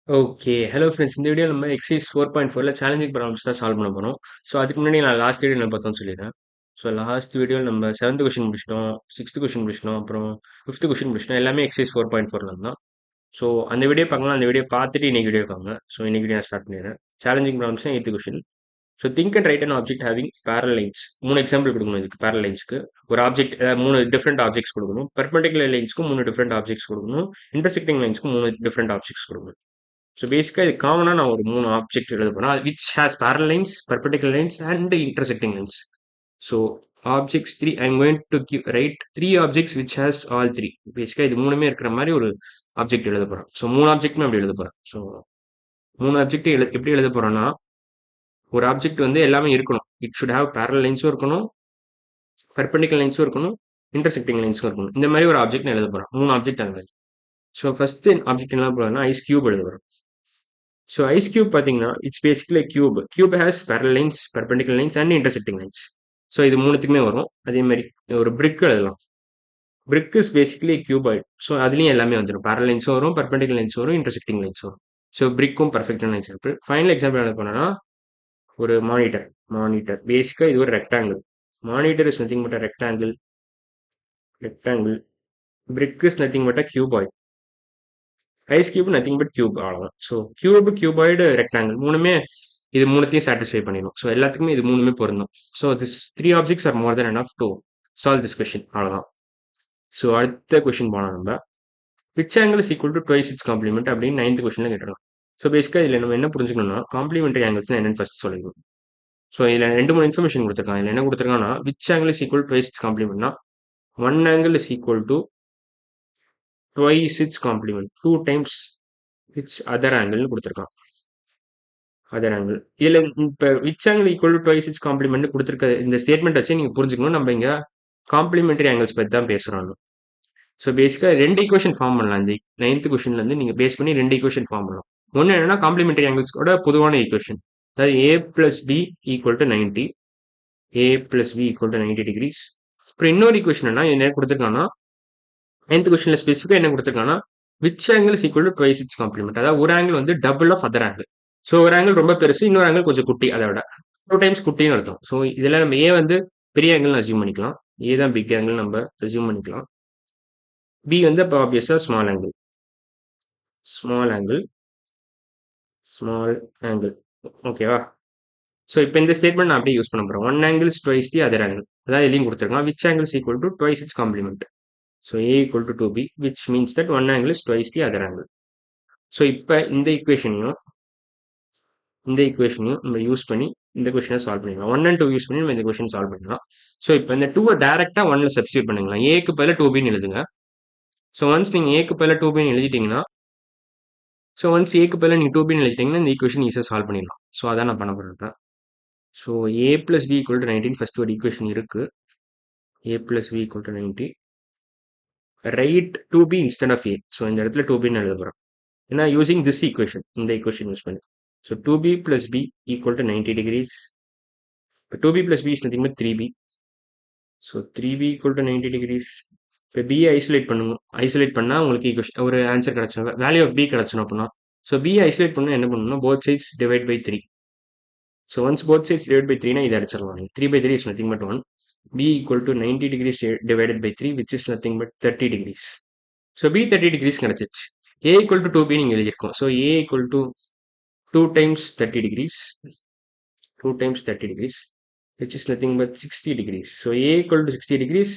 Okay. Hello friends. இந்த video நம்ம exercise 4.4ல challenging problems தான் சால்வ் பண்ண போறோம். ஸோ அதுக்கு முன்னாடி நான் லாஸ்ட் வீடியோ என்ன பார்த்தோம்னு சொல்லிடுறேன். ஸோ லாஸ்ட் வீடியோல நம்ம 7த் கொஸ்டின் முடிச்சிட்டோம், 6த் கொஸ்டின் முடிச்சிட்டோம், அப்புறம் 5த் கொஸ்டின் முடிச்சிட்டோம். எல்லாமே எக்சர்சைஸ் 4.4ல தான். ஸோ அந்த வீடியோ பார்க்கலாம். அந்த வீடியோ பார்த்துட்டு இன்னைக்கு வீடியோ வாங்க. ஸோ இன்னைக்கு வீடியோ நான் ஸ்டார்ட் பண்ணிடுறேன். Challenging problems 8th question. So think and write an object having parallel lines. 3 example கொடுக்கணும் இதுக்கு பேரல் லைன்ஸ்க்கு. ஒரு ஆப்ஜெக்ட் 3 டிஃப்ரெண்ட் ஆப்ஜெக்ட்ஸ் கொடுக்கணும். பெர்பெண்டிகுலர் லைன்ஸ்க்கு 3 டிஃப்ரெண்ட் ஆப்ஜெக்ட்ஸ் கொடுக்கணும். இன்டர்செக்டிங் லைன்ஸ்க்கு 3 டிஃப்ரெண்ட் ஆப்ஜெக்ட்ஸ் கொடுக்கணும். ஸோ பேசிக்கா இது காமனா நான் ஒரு 3 ஆப்ஜெக்ட் எழுத போறேன். Which has parallel lines, perpendicular lines and intersecting lines. So objects 3 I'm going to write 3 objects which has all 3. பேசிக்கா இது மூணுமே இருக்கிற மாதிரி ஒரு ஆப்ஜெக்ட் எழுத போறேன். ஸோ 3 ஆப்ஜெக்ட்மே அப்படி எழுத போறேன். ஸோ 3 ஆப்ஜெக்ட் எப்படி எழுத போறேன்னா, ஒரு ஆப்ஜெக்ட் வந்து எல்லாமே இருக்கணும். இட் ஷுட் ஹேவ் parallel லைன்ஸும் இருக்கணும், பெர்பெண்டிகுலர் லைன்ஸும் இருக்கணும், இன்டர்செக்டிங் லைன்ஸும் இருக்கணும். இந்த மாதிரி ஒரு ஆப்ஜெக்ட் நான் எழுத போறேன். 3 ஆப்ஜெக்ட் அந்த மாதிரி. ஸோ ஃபர்ஸ்ட் ஆப்ஜெக்ட் என்ன போறேன்னா ஐஸ் கியூப் எழுத போறேன். ஸோ ஐஸ் கியூப் பார்த்தீங்கன்னா it's basically cube. Cube has parallel lines, perpendicular lines and intersecting lines. So இது மூணுத்துக்குமே வரும். அதே மாதிரி ஒரு பிரிக் எழுதலாம். Brick is basically cuboid. So அதுலேயும் எல்லாமே வந்துடும். பேரல் லைன்ஸும் வரும், பெர்பெண்டிகுலர் லைன்ஸ் வரும், இன்டர்செக்டிங் லைன்ஸ் வரும். ஸோ பிரிக்கும் பர்ஃபெக்டான எக்ஸாம்பிள். ஃபைனல் எக்ஸாம்பிள் என்ன பண்ணனா ஒரு மானிட்டர். மானிட்டர் பேசிக்காக இது ஒரு rectangle. Monitor is nothing but a rectangle. Rectangle. Brick is nothing but a cuboid. Ice cube nothing but cube அவ்வளோதான். ஸோ கியூப், கியூபாய்டு, ரெக்டாங்கிள் மூணுமே இது மூணுத்தையும் சாட்டிஸ்ஃபை பண்ணிடும். ஸோ எல்லாத்துக்குமே இது மூணுமே பொருந்தும். So this 3 objects are more than enough to solve this question. அவ்வளோதான். ஸோ அடுத்த கொஷின் போனால் நம்ம which angle is equal to twice its complement அப்படின்னு 9th கொஷனில் கேட்டுருக்கோம். ஸோ பேசிக்காக இதில் நம்ம என்ன புரிஞ்சுக்கணும்னா காம்ப்ளிமெண்டரி ஆங்கிள்ஸ் என்னன்னு ஃபர்ஸ்ட் சொல்லிக்கணும். ஸோ இதில் 2 3 இன்ஃபர்மேஷன் கொடுத்துருக்காங்க. இதில் என்ன கொடுத்துருக்காங்கன்னா which angle is equal twice its காம்ப்ளிமெண்ட்னா one angle is equal to twice its complement 2 times its other ஆங்கிள்னு கொடுத்துருக்கான். அதர் ஆங்கிள் இதுல இப்ப which angle equal to twice its complement கொடுத்துருக்க இந்த ஸ்டேட்மெண்ட் வச்சு நீங்க புரிஞ்சுக்கணும் நம்ம இங்க காம்ப்ளிமெண்டரி ஆங்கிள்ஸ் பத்தி தான் பேசுறோம். ஸோ பேசிக்கா 2 ஈக்குவேஷன் ஃபார்ம் பண்ணலாம். இந்த 9th கொஸ்டின்ல இருந்து நீங்க பேஸ் பண்ணி 2 ஈக்குவேஷன் ஃபார்ம் பண்ணலாம். ஒன்னு என்னன்னா காம்ப்ளிமெண்டரி ஆங்கிள்ஸ்கோட பொதுவான ஈக்குவேஷன், அதாவது a plus B equal to 90, a plus B equal to 90 degrees. அப்புறம் இன்னொரு ஈக்குவேஷன் என்ன கொடுத்துருக்காங்கன்னா 9th கொஸ்டின்ல ஸ்பெசிஃபிக்கா என்ன கொடுத்துருக்காங்கன்னா which angle is equal to twice its complement, அதாவது ஒரு ஆங்கிள் வந்து double of other angle. So ஒரு ஆங்கிள் ரொம்ப பெருசு, இன்னொரு ஆங்கிள் கொஞ்சம் குட்டி, அதை விட 2 டைம்ஸ் குட்டின்னு அர்த்தம். ஸோ இதெல்லாம் நம்ம ஏ வந்து பெரிய ஆங்கிள் அசியூம் பண்ணிக்கலாம், ஏ தான் பிக் ஆங்கிள் நம்ம அசியூம் பண்ணிக்கலாம். பி வந்து அப்போ ஆப்வியஸா small angle, small angle, small angle. ஓகேவா? ஸோ இப்போ இந்த ஸ்டேட்மெண்ட் நான் அப்படியே யூஸ் பண்ண போறேன். One angle is twice the other angle, அதாவது எதையும் கொடுத்துருக்கலாம். Which angle is equal to twice its complement. So A equal to 2b which means that one angle is twice the other angle. So இப்போ இந்த ஈக்குவேஷனையும் நம்ம use பண்ணி இந்த கொஸ்டினை solve பண்ணிக்கலாம். 1 and 2 யூஸ் பண்ணி நம்ம இந்த கொஸ்டின் சால்வ் பண்ணலாம். ஸோ இப்போ இந்த 2 டேரக்டா 1ல சப்ஸ்டியூட் பண்ணிக்கலாம். ஏக்கு பதிலாக 2bன்னு எழுதுங்க. ஸோ ஒன்ஸ் நீங்க ஏக்கு பதிலாக 2bன்னு எழுதிட்டீங்கன்னா, ஸோ ஒன்ஸ் ஏக்கு பதிலாக நீங்க 2bன்னு எழுதிட்டீங்கன்னா இந்த ஈக்குவேஷன் ஈஸியாக சால்வ் பண்ணிடலாம். ஸோ அதான் நான் பண்ண போறேன். So A plus B equal to 19 first ஒரு ஈக்குவேஷன் இருக்கு. A plus B equal to 90. Right 2b instead of A. So இந்த இடத்துல 2bன்னு எழுத போறேன். ஏன்னா யூசிங் திஸ் ஈக்குவேஷன், இந்த ஈக்குவேஷன் யூஸ் பண்ணி. So 2b plus b equal to 90 degrees. இப்போ 2b plus b is nothing but 3b. So 3b equal to 90 degrees. இப்போ b ஐசோலேட் பண்ணுங்க. ஐசோலேட் பண்ணால் உங்களுக்கு ஈக்குவேஷன் ஒரு ஆன்சர் கிடச்சிடும். வேல்யூ ஆஃப் b கிடச்சிடும் அப்படின்னா. ஸோ b ஐசோலேட் பண்ணால் என்ன பண்ணணும்னா both sides divide by 3. So once both sides divide by 3னா இதை அடிச்சிடலாம். 3 by 3 is nothing but 1. b equal to 90 degrees divided by 3 which is nothing but 30 degrees. So b 30 degrees கிடைச்சிச்சு. a equal to 2b நீங்கள் எழுதியிருக்கோம். So a equal to 2 times 30 degrees, 2 times 30 degrees, which is nothing but 60 degrees. So a equal to 60 degrees,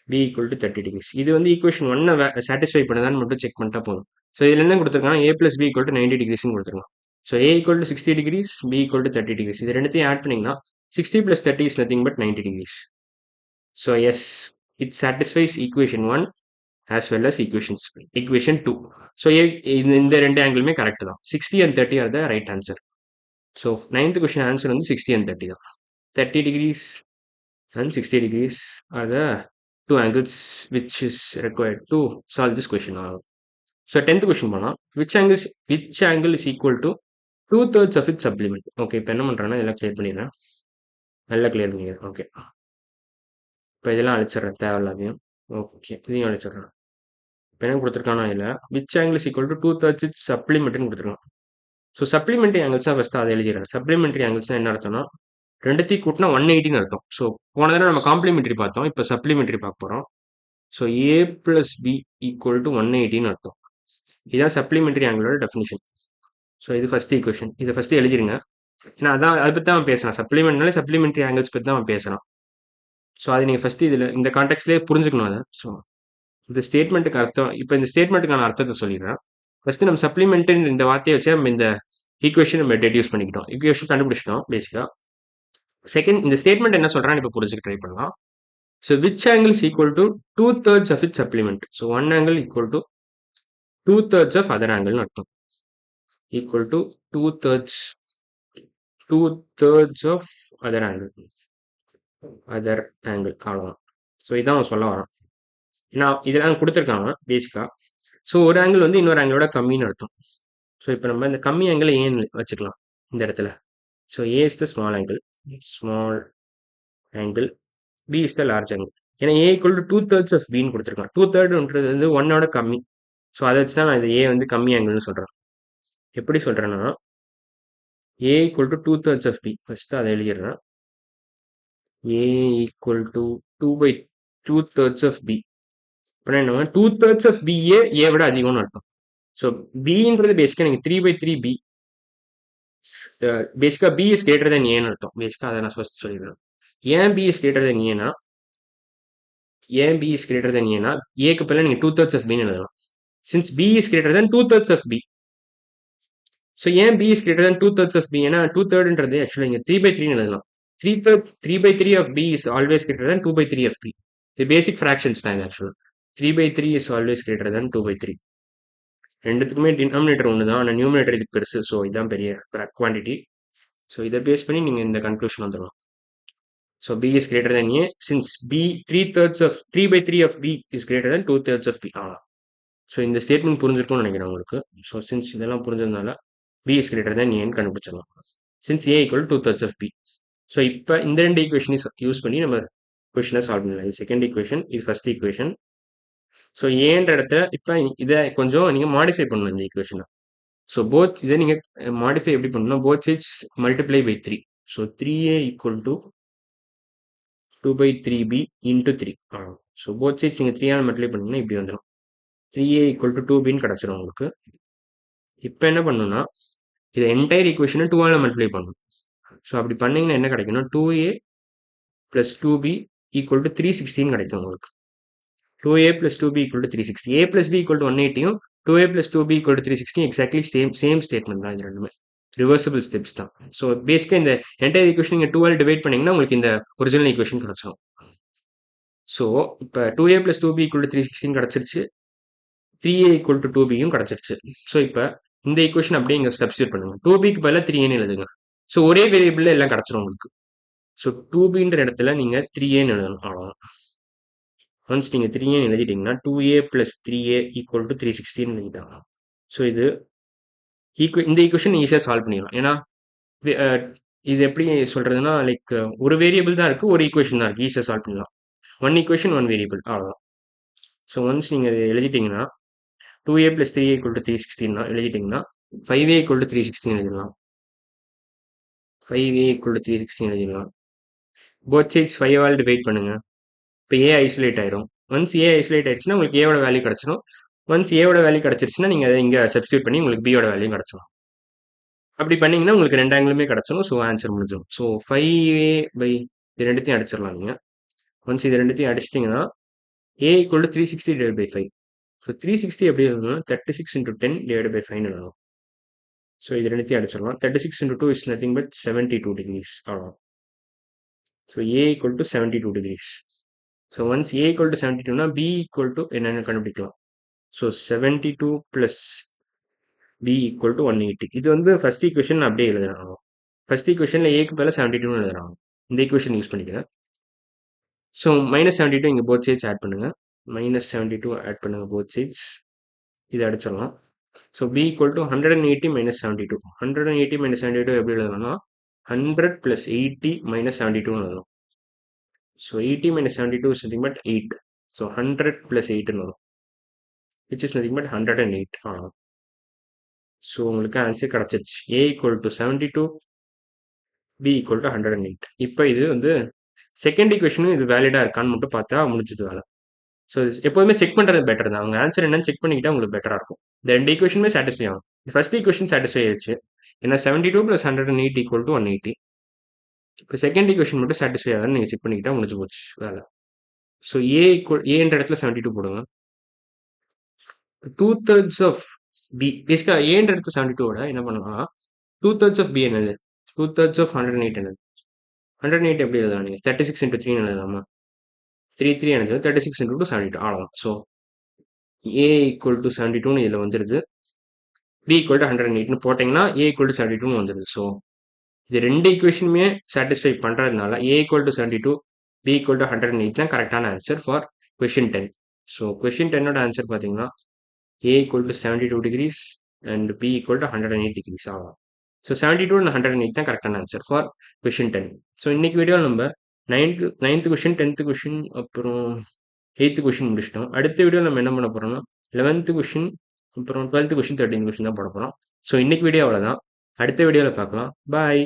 b equal to 30 degrees. இது வந்து equation 1 satisfy பண்ணுதான்னு மட்டும் check பண்ணிட்டா போதும். So இதுல என்ன கொடுத்துருக்காங்க, a plus b equal to 90 degrees கொடுத்துருக்காங்க. So a equal to 60 degrees, b equal to 30 degrees. இது ரெண்டுத்தையும் ஆட் பண்ணீங்கன்னா 60 plus 30 is nothing but 90 degrees. So yes, it satisfies equation 1 as well as equation 2. So இந்த ரெண்டு ஆங்கிளுமே correct தான். 60 and 30 are the right answer. So 9th question answer வந்து 60 and 30 தான். 30 degrees and 60 degrees are the two angles which is required to solve this question. So 10th question பண்ணலாம். which angle is equal to 2/3 of its supplement. Okay, இப்போ என்ன பண்றேன்னா இதெல்லாம் clear பண்ணிடுறேன். நல்லா clear பண்ணிடுறேன். ஓகே, இப்போ இதெல்லாம் அழிச்சிடுறேன் தேவையில்லாதையும். ஓகே, இதையும் அழிச்சிடுறேன். இப்போ என்ன கொடுத்துருக்கானா இல்லை which angle is equal to 2/3 its சப்ளிமெண்ட்னு கொடுத்துருக்கான். ஸோ சப்ளிமெண்ட்ரி ஆங்கிள்ஸ் தான் ஃபஸ்ட்டு அதை எழுதிடுறேன். சப்ளிமெண்ட்ரி ஆங்கிள்ஸ் என்ன அர்த்தம்னா ரெண்டுத்தையும் கூட்டினா 180ன்னு அர்த்தம். ஸோ போன தடவை நம்ம காம்ப்ளிமெண்ட்ரி பார்த்தோம், இப்போ சப்ளிமெண்ட்ரி பார்க்க போகிறோம். So A plus B equal to 180ன்னு அர்த்தம். இதுதான் சப்ளிமெண்ட்ரி ஆங்கிளோட டெஃபினிஷன். ஸோ இது ஃபர்ஸ்ட் ஈக்குவேஷன். இதை ஃபர்ஸ்ட் எழுதிருங்க. ஏன்னா அதான் அதை பற்றி தான் பேசுகிறான். சப்ளிமெண்ட்னாலே சப்ளிமெண்ட்ரி ஆங்கிள்ஸ் பற்றி தான் பேசுகிறான். ஸோ அதை நீங்கள் ஃபர்ஸ்ட் இதில் இந்த கான்டெக்ட்லேயே புரிஞ்சுக்கணும் அதை. ஸோ இந்த ஸ்டேட்மெண்ட்டுக்கு அர்த்தம் இப்போ இந்த ஸ்டேட்மெண்ட்டுக்கான அர்த்தத்தை சொல்லிடுறேன். ஃபர்ஸ்ட் நம்ம சப்ளிமெண்ட் இந்த வார்த்தையை வச்சு நம்ம இந்த ஈக்குவேஷன் நம்ம டெடியூஸ் பண்ணிக்கிட்டோம். ஈக்குவேஷன் கண்டுபிடிச்சிட்டோம் பேசிக்கா. செகண்ட் இந்த ஸ்டேட்மெண்ட் என்ன சொல்றான்னு இப்போ புரிஞ்சுக்க ட்ரை பண்ணலாம். So which angle is equal to 2/3 of it supplement. So one angle equal to 2/3 of other ஆங்கிள்னு அர்த்தம். Equal to 2/3 of other angle. Other angle அவ்வளோதான். ஸோ இதான் அவன் சொல்ல வரான். நான் இதெல்லாம் கொடுத்துருக்காங்க பேசிக்கா. ஸோ ஒரு ஆங்கிள் வந்து இன்னொரு ஆங்கிளோட கம்மின்னு அர்த்தம். ஸோ இப்போ நம்ம இந்த கம்மி ஆங்கிள் ஏன்னு வச்சுக்கலாம் இந்த இடத்துல. So a is the small angle, small angle, b is the large angle. ஏன்னா ஏ ஈக்குவல் டு 2/3 ஆஃப் பின்னு கொடுத்துருக்கான். 2/3ன்றது வந்து ஒன்னோட கம்மி. ஸோ அதை வச்சு தான் நான் இது ஏ வந்து கம்மி ஆங்கிள்னு சொல்கிறேன். எப்படி சொல்கிறேன்னா A equal to 2/3 of B first அதை எழுதிடுறேன். A equal to 2/2/3 of B. இப்போ என்ன 2/3 ஆஃப் பிஏ ஏ விட அதிகம்னு அர்த்தம். ஸோ பின்றது பேசிக்காக நீங்கள் 3/3 பி பேசிக்காக பி இஸ் கிரேட்டர் தென் ஏன்னு அர்த்தம். பேசிக்காக அதை நான் ஃபர்ஸ்ட் சொல்லிடுறேன். ஏன் பி இஸ் கிரேட்டர் தென் ஏன்னா ஏன் பி இஸ் கிரேட்டர் தென் ஏன்னா ஏக்கு பதிலாக நீங்கள் 2/3 ஆஃப் பின்னு எழுதலாம். Since B is greater than 2/3 of B. So ஏன் B is greater than 2/3 of B ஏன்னா 2/3ன்றது ஆக்சுவலாக இங்கே 3/3ன்னு எழுதலாம். 3/3 of B is always greater than 2/3 of B. இது பேசிக் ஃப்ராக்ஷன்ஸ் தான் இது ஆக்சுவலாக. 3/3 இஸ் ஆல்வேஸ் கிரேட்டர் தென் 2/3. ரெண்டுத்துக்குமே டினாமினேட்டர் ஒன்று தான், ஆனால் நியூமினேட்டர் இதுக்கு பெருசு. ஸோ இதுதான் பெரிய குவான்டிட்டி. ஸோ இதை பேஸ் பண்ணி நீங்கள் இந்த கன்க்ளூஷன் வந்துடலாம். So b is greater than a since b 3/3 of B is greater than 2/3 of b. ஆகலாம். ஸோ இந்த ஸ்டேட்மெண்ட் புரிஞ்சிருக்கும்னு நினைக்கிறேன் உங்களுக்கு. ஸோ சின்ஸ் இதெல்லாம் புரிஞ்சதுனால பி இஸ் கிரேட்டர் தென் ஏன்னு கண்டுபிடிச்சிடலாம். Since a equal 2/3 of B. So இப்போ இந்த ரெண்டு ஈக்குவேஷனையும் யூஸ் பண்ணி நம்ம கொஷினை சால்வ் பண்ணலாம். இது செகண்ட் ஈக்குவேஷன், இது ஃபர்ஸ்ட் ஈக்குவேஷன். ஸோ ஏன்ற இடத்துல இப்போ இதை கொஞ்சம் நீங்கள் மாடிஃபை பண்ணணும் இந்த ஈக்குவேஷனை. ஸோ போத் இதை நீங்கள் மாடிஃபை எப்படி பண்ணணும், both sides multiply by 3. So 3a equal to 2/3b into 3. So both sides நீங்கள் 3 மல்டிப்ளை பண்ணீங்கன்னா இப்படி வந்துடும். 3a ஈக்குவல் டு 2bன்னு கிடச்சிடும் உங்களுக்கு. இப்போ என்ன பண்ணணும்னா இதை என்டையர் ஈக்குவேஷனை 2 மல்டிப்ளை பண்ணணும். ஸோ அப்படி பண்ணீங்கன்னா என்ன கிடைக்கும்னா 2a plus 2b equal to 360 கிடைக்கும் உங்களுக்கு. 2a plus 2b equal to 360. a plus b equal to 180யும் 2a plus 2b equal to 360 exactly same statement தான். இது ரெண்டுமே ரிவர்சிபிள் ஸ்டெப்ஸ் தான். ஸோ பேசிக்காக இந்த என்டையர் ஈக்குவேஷன் நீங்கள் 2 டிவைட் பண்ணீங்கன்னா உங்களுக்கு இந்த ஒரிஜினல் ஈக்குவேஷன் கிடைச்சிடும். ஸோ இப்போ 2a plus 2b equal to 360 கிடச்சிருச்சு, 3a equal to 2bயும் கிடச்சிருச்சு. ஸோ இப்போ இந்த ஈக்குவேஷன் அப்படியே இங்கே சப்ஸ்டியூட் பண்ணுங்க. 2bக்கு பதிலாக 3a எழுதுங்க. ஸோ ஒரே வேரியபிளில் எல்லாம் கிடச்சிரும் உங்களுக்கு. ஸோ 2bன்ற இடத்துல நீங்கள் 3a எழுதணும். அவ்வளோதான். ஒன்ஸ் நீங்கள் 3a எழுதிட்டீங்கன்னா 2a plus 3a equal to 360 எழுதிட்டாங்க. ஸோ இது இந்த ஈக்குவேஷன் ஈஸியாக சால்வ் பண்ணிடலாம். ஏன்னா இது எப்படி சொல்கிறதுனா லைக் ஒரு வேரியபிள் தான் இருக்குது, ஒரு ஈக்குவேஷன் தான் இருக்குது, ஈஸியாக சால்வ் பண்ணலாம். ஒன் ஈக்குவேஷன் ஒன் வேரியபிள் அவ்வளோதான். ஸோ ஒன்ஸ் நீங்கள் எழுதிட்டீங்கன்னா 2a plus 3a equal to 360 எழுதிட்டிங்கன்னா 5a equal to 360 எழுதிடலாம். 5a ஈக்குவல் டு 360 எழுதிடலாம். போத் சைட்ஸ் 5 டிவைட் பண்ணுங்க. இப்போ ஏ ஐசோலேட் ஆயிரும். ஒன்ஸ் ஏ ஐசோலேட் ஆயிடுச்சுன்னா உங்களுக்கு ஏவோட வேல்யூ கிடச்சிடும். ஒன்ஸ் ஏவோட வேல்யூ கிடச்சிருச்சுன்னா நீங்கள் அதை இங்கே சப்ஸ்டியூட் பண்ணி உங்களுக்கு பியோட வேல்யூ கிடச்சிடும். அப்படி பண்ணீங்கன்னா உங்களுக்கு ரெண்டு ஆங்கிலுமே கிடச்சிடும். ஸோ ஆன்சர் முடிஞ்சிடும். ஸோ 5a பை இது ரெண்டுத்தையும் அடிச்சிடலாம் நீங்கள். ஒன்ஸ் இது ரெண்டுத்தையும் அடிச்சிட்டிங்கன்னா a equal to 360 divide by 5. So 360 எப்படி எழுதணும், 36 into 10 டிவைட் பை 5 எழுதணும். ஸோ இது ரெண்டுத்தையும் அடிச்சிடலாம். 36 into 2 is nothing but 72 degrees. அவ்வளோ. So a equal to 72 degrees. So once a equal to 72னா b ஈக்குவல் டு என்னென்னு கண்டுபிடிக்கலாம். So 72 plus b equal to 180. இது வந்து ஃபர்ஸ்ட் ஈக்குவேஷன் அப்படியே எழுதுறாங்க. ஃபர்ஸ்ட் ஈக்குவேஷனில் ஏக்கு பதிலாக 72ன்னு எழுதுறாங்க. இந்த ஈக்குவேஷன் யூஸ் பண்ணிக்கிறேன். ஸோ -72 இங்கே போத் சைட்ஸ் ஆட் பண்ணுங்கள். -72 ஆட் பண்ணுங்கள் போத் சைட்ஸ். இதை அடிச்சிடலாம். So b equal to 180 - 72. 180 - 72 எப்படி எழுதலாம்னா 100 + 80 - 72ன்னு எழுதலாம். So 80 - 72 is nothing but 8. So 100 + 8ன்னு வரும். Which is nothing but 108. So உங்களுக்கு ஆன்சர் கிடச்சிருச்சு. A equal to 72, B equal to 108. இப்போ இது வந்து செகண்ட் ஈக்குவேஷனும் இது வேலிடா இருக்கான்னு மட்டும் பார்த்தா முடிஞ்சது வேலை. ஸோ எப்போதுமே செக் பண்ணுறது பெட்டர் தான். அவங்க ஆன்சர் என்னன்னு செக் பண்ணிக்கிட்டா உங்களுக்கு பெட்டராக இருக்கும். இந்த ரெண்டு ஈக்குவேஷனுமே சாட்டிஸ்ஃபை ஆகும். ஃபர்ஸ்ட் ஈக்குவேஷன் சாட்டிஸ்ஃபை ஆயிடுச்சு. ஏன்னா 72 + 108 ஈக்குவல் டு 180. இப்போ செகண்ட் ஈக்குவேஷன் மட்டும் சாட்டிஸ்ஃபை ஆகுதுன்னு நீங்கள் செக் பண்ணிக்கிட்டா முடிஞ்சு போச்சு வேலை. ஸோ ஏன்ற இடத்துல 72 போடுங்க. 2/3 ஆஃப் பி பேசிக்காக ஏன்ற இடத்துல 72 விட என்ன பண்ணலாம், 2/3 ஆஃப் பி என்னது, 2/3 ஆஃப் 108 என்னது, 108 எப்படி எழுதலாம் நீங்கள், 36 × 3 எழுதலாமா, 3 3 என்னது 36 × 2 72 ஆகலாம். ஸோ ஏ ஈக்குவல் டு 72ன்னு இதில் வந்துடுது. பி ஈக்குவல் டு 108ன்னு போட்டிங்கன்னா ஏ ஈக்குவல் டு 72ன்னு வந்துடுது. ஸோ இது ரெண்டு ஈக்குவேஷனுமே சாட்டிஸ்ஃபை பண்ணுறதுனால A equal to 72, B equal to 108 தான் கரெக்டான answer for question 10. So question 10ஓட ஆன்சர் பார்த்தீங்கன்னா A equal to 72 degrees and B equal to 108 degrees ஆகும். ஸோ 72 and 108 தான் கரெக்டான ஆன்சர் ஃபார் கொஷின் 10. ஸோ இன்னைக்கு வீடியோவில் நம்ம நைன்த் கொஷின், 10th கொஷின், அப்புறம் 8th கொஷின் முடிச்சிட்டோம். அடுத்த வீடியோ நம்ம என்ன பண்ண போறோம்னா 11th கொஷின், அப்புறம் 12th கொஷின், 13th கொஷின் தான் போட போகிறோம். ஸோ இன்னைக்கு வீடியோ அவ்வளோதான். அடுத்த வீடியோவில் பார்க்கலாம். பாய்.